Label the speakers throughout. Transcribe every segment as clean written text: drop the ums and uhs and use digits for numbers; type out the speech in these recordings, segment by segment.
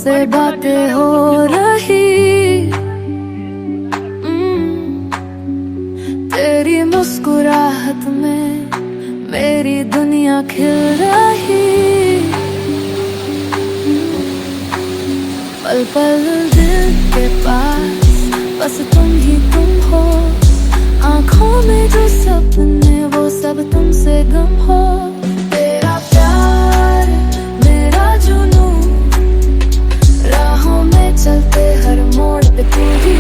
Speaker 1: तुझसे बातें हो रही, तेरी मुस्कुराहट में मेरी दुनिया खिल रही। पल पल दिल के पास बस तुम ही तुम हो, आँखों में जो सपने वो सब तुमसे गम हो। तेरा प्यार मेरा जुनून, राहों में चलते हर मोड़ पे तू ही।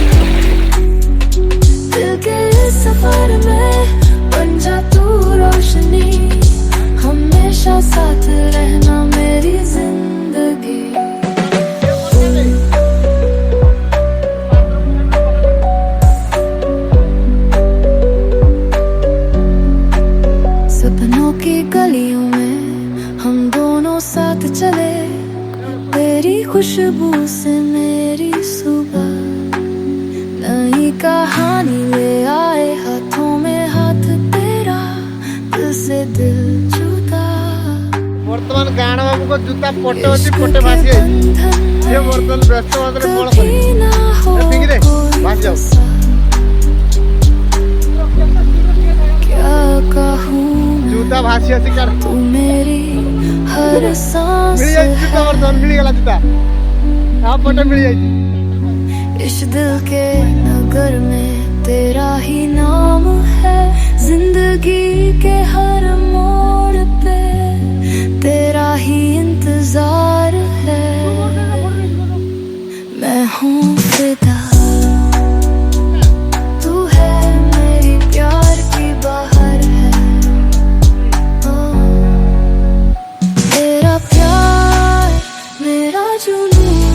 Speaker 1: दिल के इस सफर में बन जा तू रोशनी, हमेशा साथ रहना मेरी जिंदगी। सपनों की गलियों में हम दोनों साथ चले, तेरी खुशबू से मेरी सुबह नई कहानी ले आए, हाथों में हाथ तेरा दिल से दिल जुदा।
Speaker 2: वर्तमान गाना बाबू को जूता पोटे होती पोटे भासी है ये वर्तमान व्यस्त मात्रे बोल करी ठीक रे भास जाओ।
Speaker 1: क्या कहूँ
Speaker 2: जूता भासी आसी कर
Speaker 1: तू मेरी हर सांस
Speaker 2: मिल जाई जूता वर्तमान मिल गला जूता आप पोटे मिल जाई।
Speaker 1: इस दिल के नगर में तेरा ही नाम है, जिंदगी के हर मोड़ पे तेरा ही इंतजार है। मैं हूँ फिदा, तू है मेरी प्यार की बहार है। तेरा प्यार मेरा जुनून,